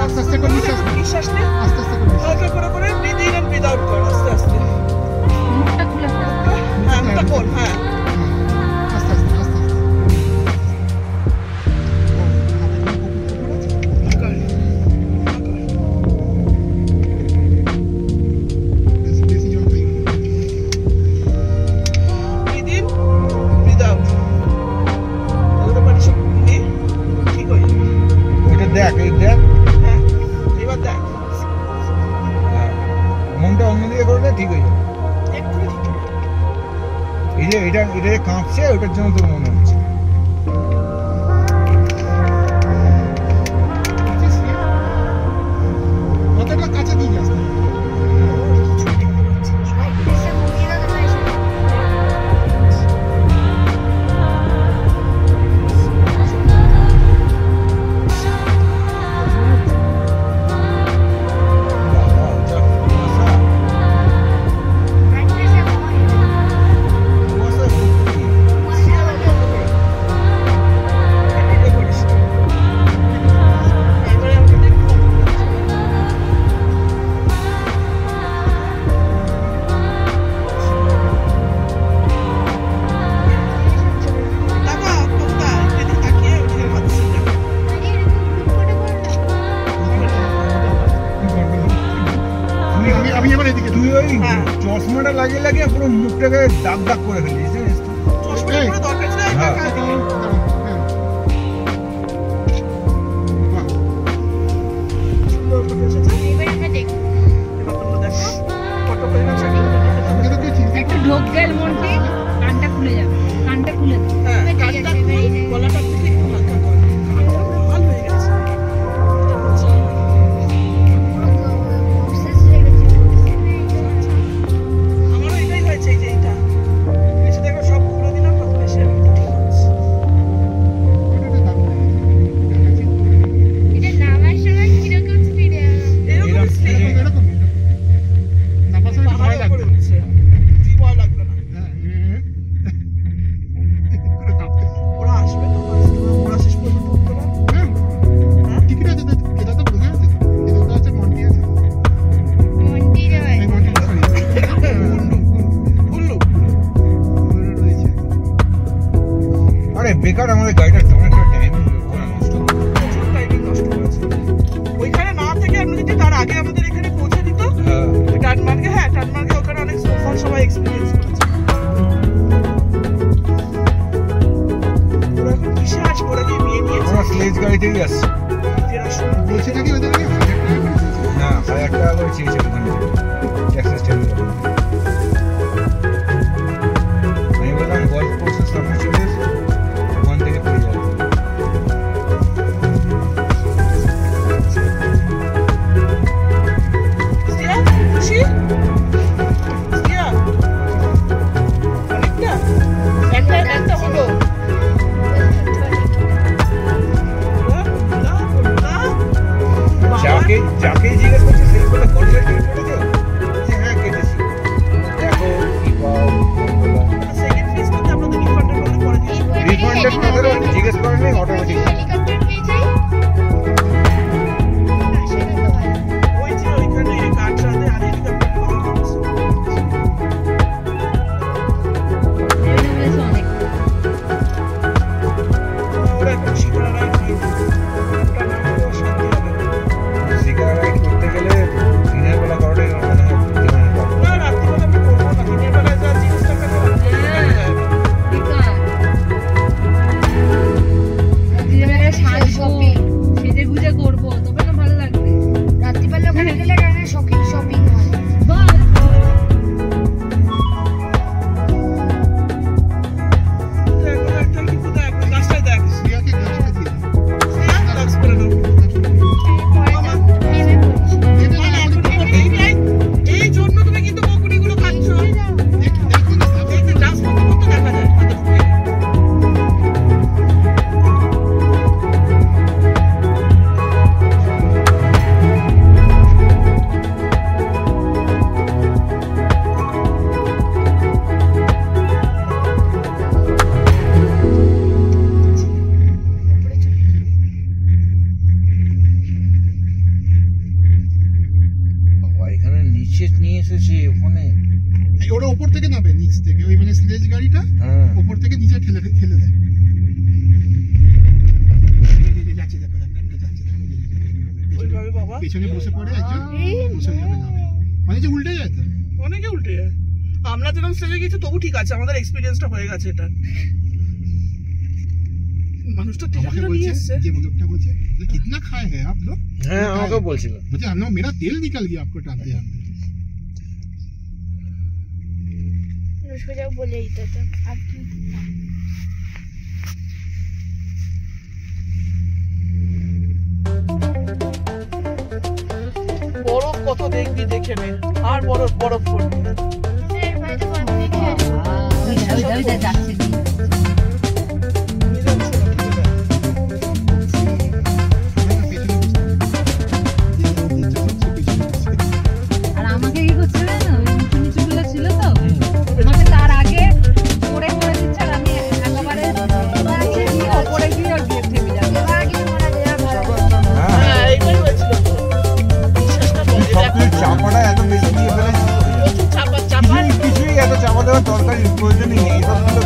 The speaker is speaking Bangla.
আস্তে আস্তে করে নিঃশ্বাস নে, আস্তে আস্তে করে breathe in and breathe out কর আস্তে আস্তে। মুখটা খুলে হ্যাঁ, মুখটা খোল, হ্যাঁ আস্তে আস্তে আস্তে আস্তে। দেখ এই দেখ, এবার দেখ মনটা অন্যদিকে করলে ঠিক হয়ে যাবে। এই যে এটা কাঁপছে, ওটার জন্য তোর মনে হচ্ছে। মাথাটা কাছে দিয়ে যাস। তুই ওই চশমাটা লাগিয়ে লাগিয়ে পুরো মুখটাকে দাগ দাগ করে ফেলিস। একটু ঢোক গেল মনকে, কানটা খুলে যাবে, কানটা খুলে গলাটা থেকে একটু হালকা কর, লাল হয়ে গেছে। আমারও এটাই হয়েছে, এই যে এইটা এসে দেখো সব খুলে দিলাম, তখন এসে ঠিক হচ্ছে। এটা নামার সময় কিরকম স্পিডে? এরকম স্পিডে নাপাসে ভয় লাগবে। তুই ভয় লাগবে না। ওরা আসবে তো, ওরা শেষ পর্যন্ত উঠতে পারবে। টিকিট আছে, এটা তো বুঝে আছে, এটা তো আছে, মন্টি আছে, মন্টি রয়। এই মন্টি বললো রয়েছে। আরে বেকার আমাদের গাড়িটা অনেকটা টাইম নষ্ট করে। প্রচুর টাইমিং নষ্ট করেছে। ওইখানে না থেকে আমরা যদি তার আগে আমাদের এখানে পৌঁছে দিত, টানমার্গে, হ্যাঁ টানমার্গে ওখানে অনেক স্নোফল সবাই এক্সপিরিয়েন্স করেছে। ওরা এখন কিসে আসবে? ওরা কি বিয়ে নিয়েছে? ওরা স্লেজ গাড়িতেই আসছে। বলছে নাকি ওদেরকে 1000 টাকা করে দিয়েছে। না 1000 টাকা করে চেয়েছে ওখানে ট্যাক্সেস টেবিল। আমি বললাম গল্ফ কোর্সের সামনে চলে এসো, ওখান থেকে পেয়ে যাবে। সিয়া, খুশি? সিয়া, অনেকটা? একটা হলো। যাকে জিজ্ঞেস করছে সেই বলে কন্ট্রাক্ট করেছো? হ্যাঁ কেটেছি। দেখো কি পাও সেকেন্ড ফেজ করতে আপনাদের রিফান্ডের মধ্যে পরে দিয়ে দেবো। রিফান্ডের কথাটা জিজ্ঞেস করেনি, অটোমেটিক। হেলিকপ্টার পেয়ে যাই। আসলে তো ভালো। ওই যে ওইখানে কাটরাতে আর হেলিকপ্টার করে দিয়েছে। অনেক ওরা এখন শিকারা রাইড নিয়ে ওটা না হলেও শান্তি হবে। শিকার রাইড করতে গেলে নিচে নিয়ে এসেছে ওখানে। ওরা ওপর থেকে নামে, নিচ থেকে ওই মানে স্লেজ গাড়িটা ওপর থেকে নিচে ঠেলে ঠেলে দেয়। যাচ্ছে দেখো, একটা যাচ্ছে দেখো, ওইভাবে বাবা পেছনে বসে পড়ে একজন, বসে যাবে নামে, মানে যে উল্টে যায় তো। অনেকে উল্টে যায়। আমরা যেরকম স্টেজে গেছি তবু ঠিক আছে, আমাদের এক্সপিরিয়েন্সটা হয়ে গেছে এটা। মানুষটা আমাকে টিকিটটা নিয়ে বলছে, এসছে। যে লোকটা বলছে কিতনা খায় হ্যাঁ आप लोग? হ্যাঁ আমাকেও বলছিল। বলছে हम लोग मेरा तेल निकल गया आपको टानते टानते। সোজা বলে দিতে তো আর কি। বরফ কত দেখবি দেখে নে, আর বরফ বরফ পড়বে। এর বাইরে তো বন্ধ দেখে ওই যাচ্ছে আর আমাকে কি করছে জানো, ওই নিচু নিচু গুলো ছিল তো আমাকে তার আগে করে করে দিচ্ছে আর আমি একেবারে ওপরে গিয়ে ওর গেট থেকে যাবে। এবার কিছু মনে যায় ভালো। হ্যাঁ এইটাই হয়েছিল তো। বিশ্বাসটা করে সবকিছু চাপাটা এত বেশি দিয়ে ফেলেছি, চাপা চাপা কিছুই এত চাপা দেওয়ার দরকার প্রয়োজনই নেই। এসব